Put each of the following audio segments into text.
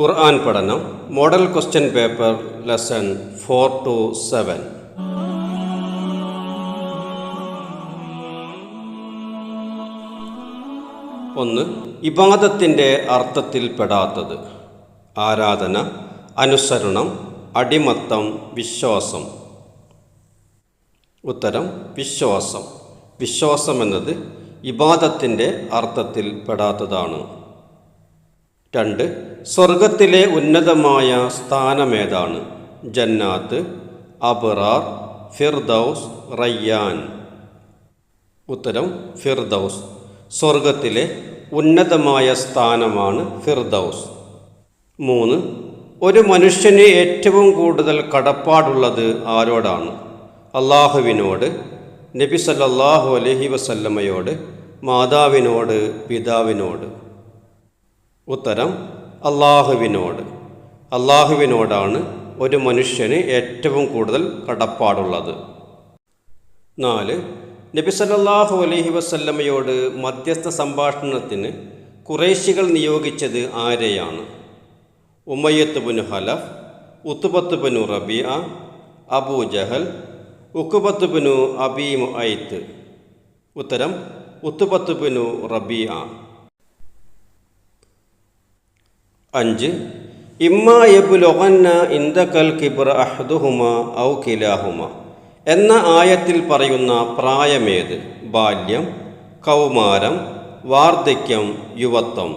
ഖുർആൻ പഠനം model question paper lesson 4-7. ഒന്ന്, ഇബാദത്തിൻ്റെ അർത്ഥത്തിൽ പെടാത്തത്. ആരാധന, അനുസരണം, അടിമത്തം, വിശ്വാസം. ഉത്തരം വിശ്വാസം. വിശ്വാസം എന്നത് ഇബാദത്തിൻ്റെ അർത്ഥത്തിൽ പെടാത്തതാണ്. 2, സ്വർഗത്തിലെ ഉന്നതമായ സ്ഥാനമേതാണ്? ജന്നാത്ത്, അബ്റാർ, ഫിർദൗസ്, റയ്യാൻ. ഉത്തരം ഫിർദൗസ്. സ്വർഗത്തിലെ ഉന്നതമായ സ്ഥാനമാണ് ഫിർദൗസ്. 3, ഒരു മനുഷ്യന് ഏറ്റവും കൂടുതൽ കടപ്പാടുള്ളത് ആരോടാണ്? അള്ളാഹുവിനോട്, നബി സല്ലല്ലാഹു അലൈഹി വസല്ലമയോട്, മാതാവിനോട്, പിതാവിനോട്. ഉത്തരം അള്ളാഹുവിനോട്. അള്ളാഹുവിനോടാണ് ഒരു മനുഷ്യന് ഏറ്റവും കൂടുതൽ കടപ്പാടുള്ളത്. 4, നബി സല്ലല്ലാഹു അലൈഹി വസല്ലമയോട് മധ്യസ്ഥ സംഭാഷണത്തിന് ഖുറൈശികൾ നിയോഗിച്ചത് ആരെയാണ്? ഉമയ്യത്ത് bin ഹലഫ്, ഉത്ബത്ത് bin റബീഅ, Abu Jahl, ഉഖ്ബത്ത് bin അബീ മുഅയ്ത്ത്. ഉത്തരം ഉത്ബത്ത് ബിൻ റബീഅ. 5, ഇമ്മാ യബ്ലുഗന്ന ഇൻദകൽ കിബ്റ അഹ്ദുഹുമ ഔ കിലാഹുമ എന്ന ആയത്തിൽ പറയുന്ന പ്രായമേത്? ബാല്യം, കൗമാരം, വാർദ്ധക്യം, യുവത്വം.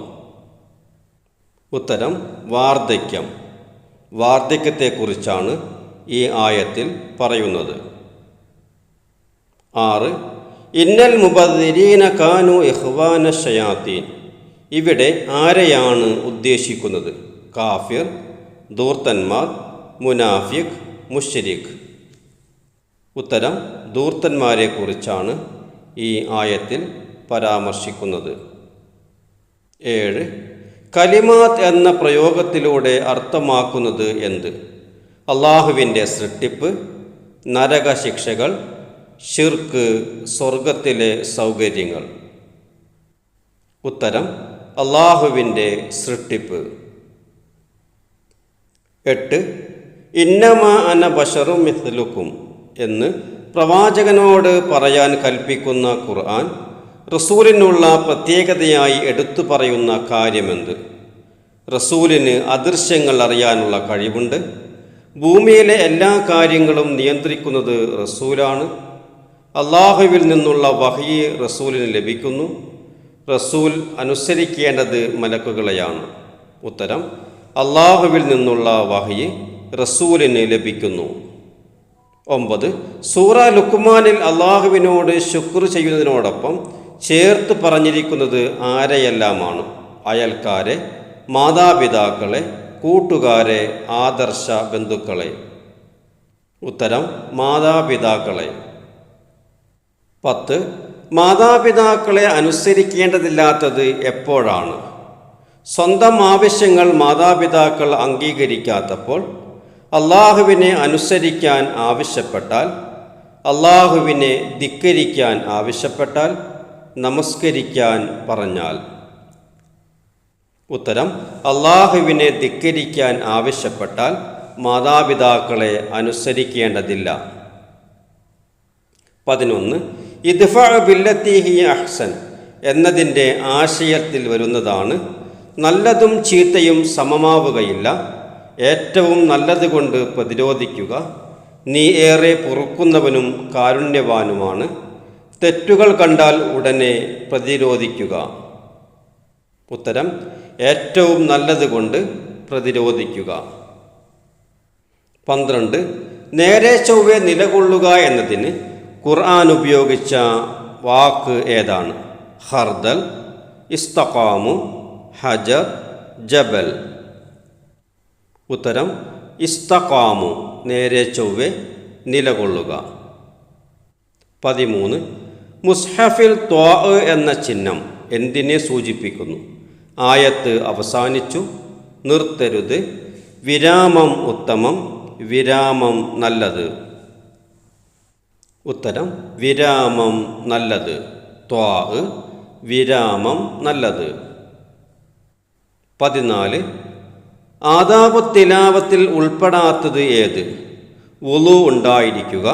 ഉത്തരം വാർദ്ധക്യം. വാർദ്ധക്യത്തെക്കുറിച്ചാണ് ഈ ആയത്തിൽ പറയുന്നത്. 6, ഇന്നൽ മുബദ്ദിരീന കാനു ഇഖ്വാന ശയാത്തീൻ. ഇവിടെ ആരെയാണ് ഉദ്ദേശിക്കുന്നത്? കാഫിർ, ധൂർത്തന്മാർ, മുനാഫിഖ്, മുശ്രിക്. ഉത്തരം ധൂർത്തന്മാരെക്കുറിച്ചാണ് ഈ ആയത്തിൽ പരാമർശിക്കുന്നത്. 7, കലിമാത്ത് എന്ന പ്രയോഗത്തിലൂടെ അർത്ഥമാക്കുന്നത് എന്ത്? അള്ളാഹുവിൻ്റെ സൃഷ്ടിപ്പ്, നരകശിക്ഷകൾ, ശിർക്ക്, സ്വർഗത്തിലെ സൗകര്യങ്ങൾ. ഉത്തരം അള്ളാഹുവിൻ്റെ സൃഷ്ടിപ്പ്. 8, ഇന്നമാ അന ബശറും മിസ്ലുക്കും എന്ന് പ്രവാചകനോട് പറയാൻ കൽപ്പിക്കുന്ന ഖുർആൻ റസൂലിനുള്ള പ്രത്യേകതയായി എടുത്തു പറയുന്ന കാര്യമെന്ത്? റസൂലിന് അദൃശ്യങ്ങൾ അറിയാനുള്ള കഴിവുണ്ട്. ഭൂമിയിലെ എല്ലാ കാര്യങ്ങളും നിയന്ത്രിക്കുന്നത് റസൂലാണ്. അള്ളാഹുവിൽ നിന്നുള്ള വഹ്യ് റസൂലിന് ലഭിക്കുന്നു. റസൂൽ അനുസരിക്കേണ്ടത് മലക്കുകളെയാണ്. ഉത്തരം അള്ളാഹുവിൽ നിന്നുള്ള വഹ്യ് റസൂലിന് ലഭിക്കുന്നു. 9, സൂറ ലുക്മാനിൽ അള്ളാഹുവിനോട് ശുക്ർ ചെയ്യുന്നതിനോടൊപ്പം ചേർത്ത് പറഞ്ഞിരിക്കുന്നത് ആരെയെല്ലാമാണ്? അയൽക്കാരെ, മാതാപിതാക്കളെ, കൂട്ടുകാരെ, ആദർശ ബന്ധുക്കളെ. ഉത്തരം മാതാപിതാക്കളെ. 10, മാതാപിതാക്കളെ അനുസരിക്കേണ്ടതില്ലാത്തത് എപ്പോഴാണ്? സ്വന്തം ആവശ്യങ്ങൾ മാതാപിതാക്കൾ അംഗീകരിക്കാത്തപ്പോൾ, അള്ളാഹുവിനെ അനുസരിക്കാൻ ആവശ്യപ്പെട്ടാൽ, അള്ളാഹുവിനെ ധിക്കരിക്കാൻ ആവശ്യപ്പെട്ടാൽ, നമസ്കരിക്കാൻ പറഞ്ഞാൽ. ഉത്തരം അള്ളാഹുവിനെ ധിക്കരിക്കാൻ ആവശ്യപ്പെട്ടാൽ മാതാപിതാക്കളെ അനുസരിക്കേണ്ടതില്ല. 11, ഇദ്ഫഅ ബില്ലത്തി ഹിയ അഹ്സൻ എന്നതിൻ്റെ ആശയത്തിൽ വരുന്നതാണ് നല്ലതും ചീത്തയും സമമാവുകയില്ല, ഏറ്റവും നല്ലതുകൊണ്ട് പ്രതിരോധിക്കുക, നീ ഏറെ പൊറുക്കുന്നവനും കാരുണ്യവാനുമാണ്, തെറ്റുകൾ കണ്ടാൽ ഉടനെ പ്രതിരോധിക്കുക. ഉത്തരം ഏറ്റവും നല്ലതുകൊണ്ട് പ്രതിരോധിക്കുക. 12, നേരെ ചൊവ്വെ നിലകൊള്ളുക എന്നതിന് ഖുർആൻ ഉപയോഗിച്ച വാക്ക് ഏതാണ്? ഹർദൽ, ഇസ്തഖാമു, ഹജർ, ജബൽ. ഉത്തരം ഇസ്തഖാമു, നേരെ ചൊവ്വെ നിലകൊള്ളുക. 13, മുസ്ഹഫിൽ ത്വാ എന്ന ചിഹ്നം എന്തിനെ സൂചിപ്പിക്കുന്നു? ആയത്ത് അവസാനിച്ചു, നിർത്തരുത്, വിരാമം ഉത്തമം, വിരാമം നല്ലത്. ഉത്തരം വിരാമം നല്ലത്. ത്വാ വിരാമം നല്ലത്. 14 ആദാബു തിലാവത്തിൽ ഉൾപ്പെടാത്തത് ഏത്? വുളു ഉണ്ടായിരിക്കുക,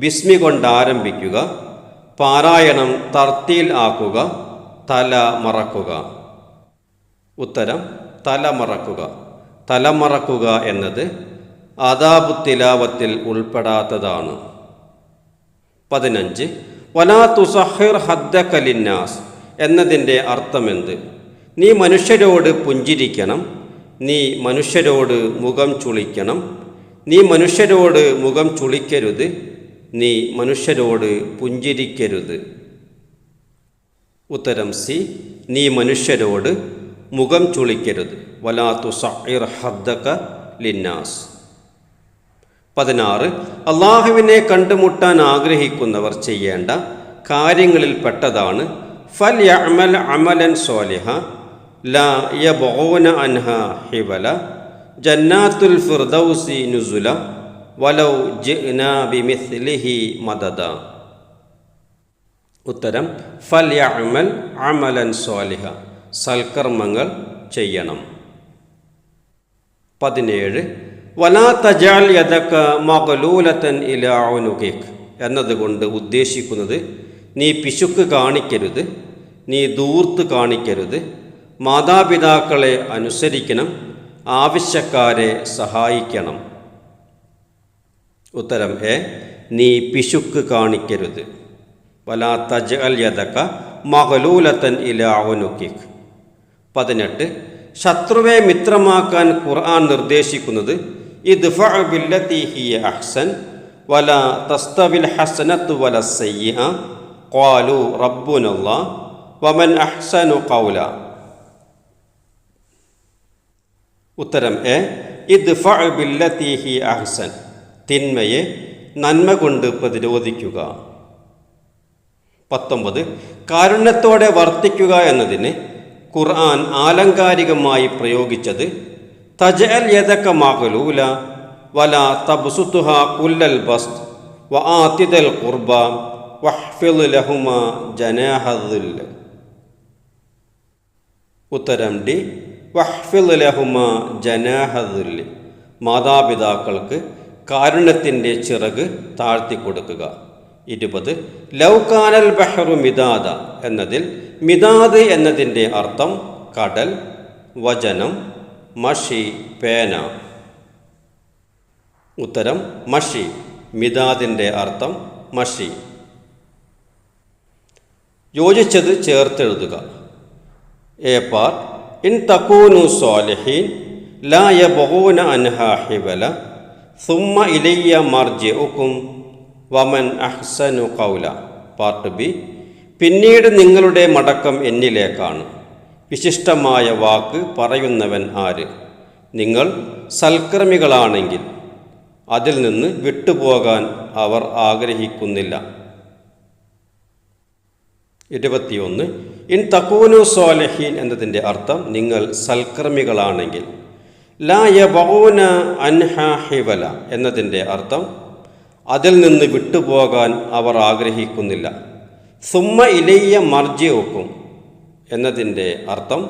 ബിസ്മി കൊണ്ടാരംഭിക്കുക, പാരായണം തർത്തീൽ ആക്കുക, തല മറക്കുക. ഉത്തരം തല മറക്കുക. തല മറക്കുക എന്നത് ആദാബു തിലാവത്തിൽ ഉൾപ്പെടാത്തതാണ്. 15. വലാ തുസഹിർ ഹദ്ദക ലിന്നാസ് എന്നതിൻ്റെ അർത്ഥമെന്ത്? നീ മനുഷ്യരോട് പുഞ്ചിരിക്കണം, നീ മനുഷ്യരോട് മുഖം ചുളിക്കണം, നീ മനുഷ്യരോട് മുഖം ചുളിക്കരുത്, നീ മനുഷ്യരോട് പുഞ്ചിരിക്കരുത്. ഉത്തരം സി, നീ മനുഷ്യരോട് മുഖം ചുളിക്കരുത്. വലാ തുസഹിർ ഹദ്ദക ലിന്നാസ്. 16. അള്ളാഹുവിനെ കണ്ടുമുട്ടാൻ ആഗ്രഹിക്കുന്നവർ ചെയ്യേണ്ട കാര്യങ്ങളിൽ പെട്ടതാണ് ഫൽ യഅമൽ അമലൻ സ്വാലിഹ ലാ യബ്ഗൂന അൻഹാ ഹിവല ജന്നാത്തുൽ ഫിർദൗസി നുസുല വലൗ ജിഅ്നാ ബിമിസ്ലിഹി മദദ. ഉത്തരം ഫൽ യഅമൽ അമലൻ സ്വാലിഹ, സൽക്കർമ്മങ്ങൾ ചെയ്യണം. 17. വലാ തജഅൽ യദക മഗ്ലൂലതൻ ഇലാ ഉനുകിക് എന്നതുകൊണ്ട് ഉദ്ദേശിക്കുന്നത് നീ പിശുക്ക് കാണിക്കരുത്, നീ ധൂർത്ത് കാണിക്കരുത്, മാതാപിതാക്കളെ അനുസരിക്കണം, ആവശ്യക്കാരെ സഹായിക്കണം. ഉത്തരം എ, നീ പിശുക്ക് കാണിക്കരുത്. വലാ തജ്അൽ യദക മഗ്ലൂലതൻ ഇലാ ഉനുകിക്. 18. ശത്രുവെ മിത്രമാക്കാൻ ഖുർആൻ നിർദ്ദേശിക്കുന്നത് ഇദ്ഫഅ ബില്ലതി ഹിയ അഹ്സൻ വലാ തസ്തവിൽ ഹസനത്തു വല സയ്യിഅ ഖാലു റബ്ബുനല്ലാഹ് വമൻ അഹ്സനു ഖൗല. ഉത്തരം എ, ഇദ്ഫഅ ബില്ലതി ഹിയ അഹ്സൻ, തിന്മയെ നന്മ കൊണ്ട് പ്രതിരോധിക്കുക. 19. കാരുണ്യത്തോടെ വർത്തിക്കുക എന്നതിന് ഖുർആൻ ആലങ്കാരികമായി പ്രയോഗിച്ചത് തജ്അൽ യദക മഗ്ലൂല വലാ തബ്സുതുഹാ കുല്ലൽ ബസ്ത് വആതിദൽ ഖുർബ വഹ്ഫിദ് ലഹുമാ ജനാഹദ്ദിൽ. ഉത്തരം ഡി, വഹ്ഫിദ് ലഹുമാ ജനാഹദ്ദിൽ, മാതാപിതാക്കൾക്ക് കാരുണ്യത്തിൻ്റെ ചിറക് താഴ്ത്തിക്കൊടുക്കുക. 20. ലൗകാനൽ ബഹ്റു മിദാദ എന്നതിൽ മിദാദ് എന്നതിൻ്റെ അർത്ഥം കടൽ, വചനം, മഷി, പേന. ഉത്തരം മഷി, മിദാദിൻ്റെ അർത്ഥം മഷി. യോജിച്ചത് ചേർത്തെഴുതുക. എ പാർട്ട്, ഇൻ തകൂനു സ്വാലിഹീൻ ലാ യബ്ഗൂന അൻഹാ ഹിവല സുമ്മ ഇലയ്യ മർജിഉകും വമൻ അഹ്സനു ഖൗല. പാർട്ട് ബി, പിന്നീട് നിങ്ങളുടെ മടക്കം എന്നിലേക്കാണ്, വിശിഷ്ടമായ വാക്ക് പറയുന്നവൻ ആര്? നിങ്ങൾ സൽക്കർമ്മികളാണെങ്കിൽ അതിൽ നിന്ന് വിട്ടുപോകാൻ അവർ ആഗ്രഹിക്കുന്നില്ല. 21. ഇൻ തകൂനു സ്വാലിഹീൻ എന്നതിൻ്റെ അർത്ഥം നിങ്ങൾ സൽക്കർമ്മികളാണെങ്കിൽ. ലാ യബ്ഗൂന അൻഹാ ഹിവല എന്നതിൻ്റെ അർത്ഥം അതിൽ നിന്ന് വിട്ടുപോകാൻ അവർ ആഗ്രഹിക്കുന്നില്ല. സുമ്മ ഇലയ്യ മർജിഉകും എന്നതിൻ്റെ അർത്ഥം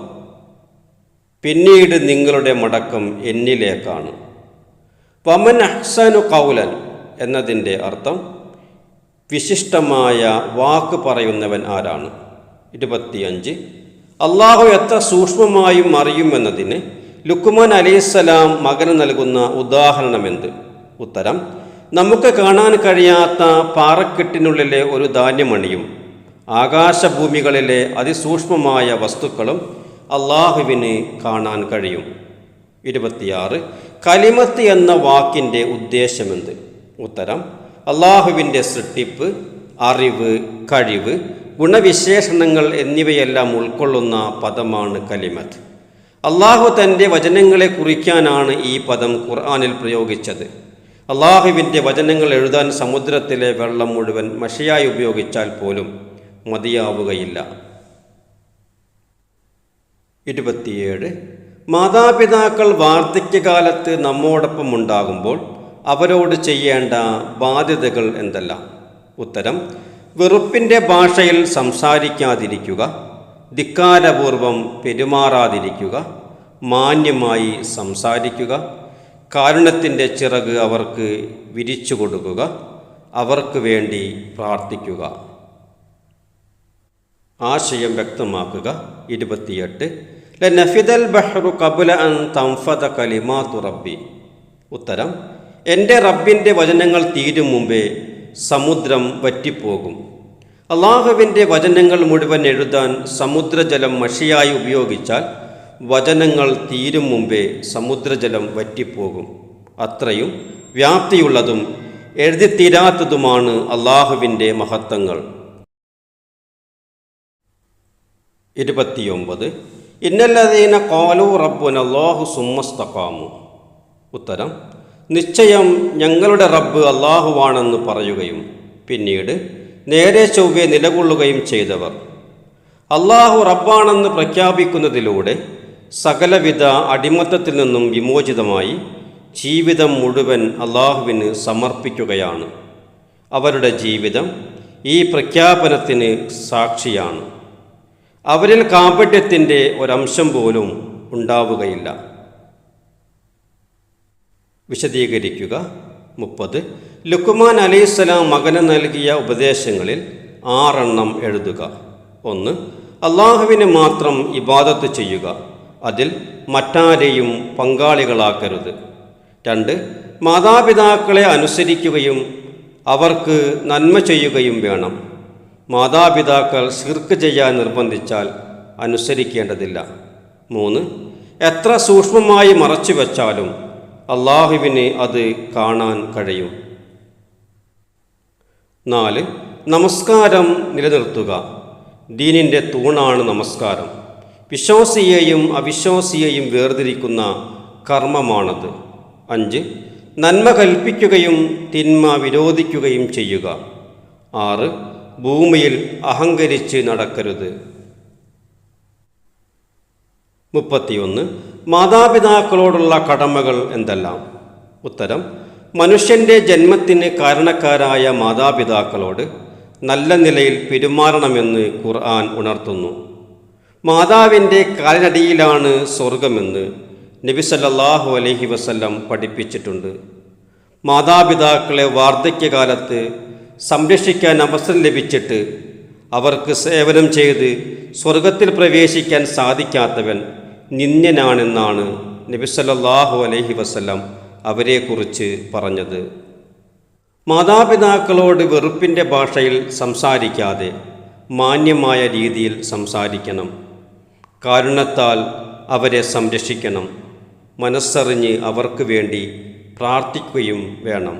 പിന്നീട് നിങ്ങളുടെ മടക്കം എന്നിലേക്കാണ്. വമൻ അഹ്സനു ഖൗലൻ എന്നതിൻ്റെ അർത്ഥം വിശിഷ്ടമായ വാക്ക് പറയുന്നവൻ ആരാണ്? 25. അള്ളാഹു എത്ര സൂക്ഷ്മമായും അറിയുമെന്നതിന് ലുക്മാൻ അലൈഹിസ്സലാം മകന് നൽകുന്ന ഉദാഹരണമെന്ത്? ഉത്തരം, നമുക്ക് കാണാൻ കഴിയാത്ത പാറക്കെട്ടിനുള്ളിലെ ഒരു ധാന്യമണിയും ആകാശഭൂമികളിലെ അതിസൂക്ഷ്മമായ വസ്തുക്കളും അള്ളാഹുവിന് കാണാൻ കഴിയും. 26. കലിമത്ത് എന്ന വാക്കിൻ്റെ ഉദ്ദേശമെന്ത്? ഉത്തരം, അള്ളാഹുവിൻ്റെ സൃഷ്ടിപ്പ്, അറിവ്, കഴിവ്, ഗുണവിശേഷണങ്ങൾ എന്നിവയെല്ലാം ഉൾക്കൊള്ളുന്ന പദമാണ് കലിമത്ത്. അള്ളാഹു തൻ്റെ വചനങ്ങളെ കുറിക്കാനാണ് ഈ പദം ഖുർആനിൽ പ്രയോഗിച്ചത്. അള്ളാഹുവിൻ്റെ വചനങ്ങൾ എഴുതാൻ സമുദ്രത്തിലെ വെള്ളം മുഴുവൻ മഷിയായി ഉപയോഗിച്ചാൽ പോലും മതിയാവുകയില്ല. 27. മാതാപിതാക്കൾ വാർദ്ധക്യകാലത്ത് നമ്മോടൊപ്പം ഉണ്ടാകുമ്പോൾ അവരോട് ചെയ്യേണ്ട ബാധ്യതകൾ എന്തെല്ലാം? ഉത്തരം, വെറുപ്പിൻ്റെ ഭാഷയിൽ സംസാരിക്കാതിരിക്കുക, ധിക്കാരപൂർവം പെരുമാറാതിരിക്കുക, മാന്യമായി സംസാരിക്കുക, കാരുണ്യത്തിൻ്റെ ചിറക് അവർക്ക് വിരിച്ചു കൊടുക്കുക, അവർക്ക് വേണ്ടി പ്രാർത്ഥിക്കുക. ആശയം വ്യക്തമാക്കുക. 28 ലനഫിദൽ ബഹ്റു ഖബ്ല അൻ തൻഫദ കലിമാതു റബ്ബി. ഉത്തരം: എൻ്റെ റബ്ബിൻ്റെ വചനങ്ങൾ തീരും മുമ്പേ സമുദ്രം വറ്റിപ്പോകും. അള്ളാഹുവിൻ്റെ വചനങ്ങൾ മുഴുവൻ എഴുതാൻ സമുദ്രജലം മഷിയായി ഉപയോഗിച്ചാൽ വചനങ്ങൾ തീരും മുമ്പേ സമുദ്രജലം വറ്റിപ്പോകും. അത്രയും വ്യാപ്തിയുള്ളതും എഴുതിത്തീരാത്തതുമാണ് അള്ളാഹുവിൻ്റെ മഹത്വങ്ങൾ. 29 ഇന്നല്ലദീന ഖാലൂ റബ്ബുനല്ലാഹു സുമ്മസ്തഖാമു. ഉത്തരം: നിശ്ചയം ഞങ്ങളുടെ റബ്ബ് അള്ളാഹുവാണെന്ന് പറയുകയും പിന്നീട് നേരെ ചൊവ്വെ നിലകൊള്ളുകയും ചെയ്തവർ. അള്ളാഹു റബ്ബാണെന്ന് പ്രഖ്യാപിക്കുന്നതിലൂടെ സകലവിധ അടിമത്തത്തിൽ നിന്നും വിമോചിതമായി ജീവിതം മുഴുവൻ അള്ളാഹുവിന് സമർപ്പിക്കുകയാണ്. അവരുടെ ജീവിതം ഈ പ്രഖ്യാപനത്തിന് സാക്ഷിയാണ്. അവരിൽ കാപട്യത്തിൻ്റെ ഒരംശം പോലും ഉണ്ടാവുകയില്ല. വിശദീകരിക്കുക. 30 ലുക്മാൻ അലൈഹിസ്സലാം മകന് നൽകിയ ഉപദേശങ്ങളിൽ 6 എഴുതുക. 1. അള്ളാഹുവിന് മാത്രം ഇബാദത്ത് ചെയ്യുക, അതിൽ മറ്റാരെയും പങ്കാളികളാക്കരുത്. 2. മാതാപിതാക്കളെ അനുസരിക്കുകയും അവർക്ക് നന്മ ചെയ്യുകയും വേണം. മാതാപിതാക്കൾ ശിർക്ക് ചെയ്യാൻ നിർബന്ധിച്ചാൽ അനുസരിക്കേണ്ടതില്ല. 3. എത്ര സൂക്ഷ്മമായി മറച്ചു വച്ചാലും അള്ളാഹുവിന് അത് കാണാൻ കഴിയും. 4. നമസ്കാരം നിലനിർത്തുക. ദീനിൻ്റെ തൂണാണ് നമസ്കാരം. വിശ്വാസിയെയും അവിശ്വാസിയെയും വേർതിരിക്കുന്ന കർമ്മമാണത്. 5. നന്മ കൽപ്പിക്കുകയും തിന്മ വിരോധിക്കുകയും ചെയ്യുക. 6. ഭൂമിയിൽ അഹങ്കരിച്ച് നടക്കരുത്. 31. മാതാപിതാക്കളോടുള്ള കടമകൾ എന്തെല്ലാം? ഉത്തരം: മനുഷ്യൻ്റെ ജന്മത്തിന് കാരണക്കാരായ മാതാപിതാക്കളോട് നല്ല നിലയിൽ പെരുമാറണമെന്ന് ഖുർആൻ ഉണർത്തുന്നു. മാതാവിൻ്റെ കാലിനടിയിലാണ് സ്വർഗമെന്ന് നബി സല്ലല്ലാഹു അലൈഹി വസല്ലം പഠിപ്പിച്ചിട്ടുണ്ട്. മാതാപിതാക്കളെ വാർദ്ധക്യകാലത്ത് സംരക്ഷിക്കാൻ അവസരം ലഭിച്ചിട്ട് അവർക്ക് സേവനം ചെയ്ത് സ്വർഗത്തിൽ പ്രവേശിക്കാൻ സാധിക്കാത്തവൻ നിന്ദ്യനാണെന്നാണ് നബി സല്ലല്ലാഹു അലൈഹി വസല്ലം അവരെക്കുറിച്ച് പറഞ്ഞത്. മാതാപിതാക്കളോട് വെറുപ്പിൻ്റെ ഭാഷയിൽ സംസാരിക്കാതെ മാന്യമായ രീതിയിൽ സംസാരിക്കണം. കാരുണ്യത്താൽ അവരെ സംരക്ഷിക്കണം. മനസ്സറിഞ്ഞ് അവർക്ക് വേണ്ടി പ്രാർത്ഥിക്കുകയും വേണം.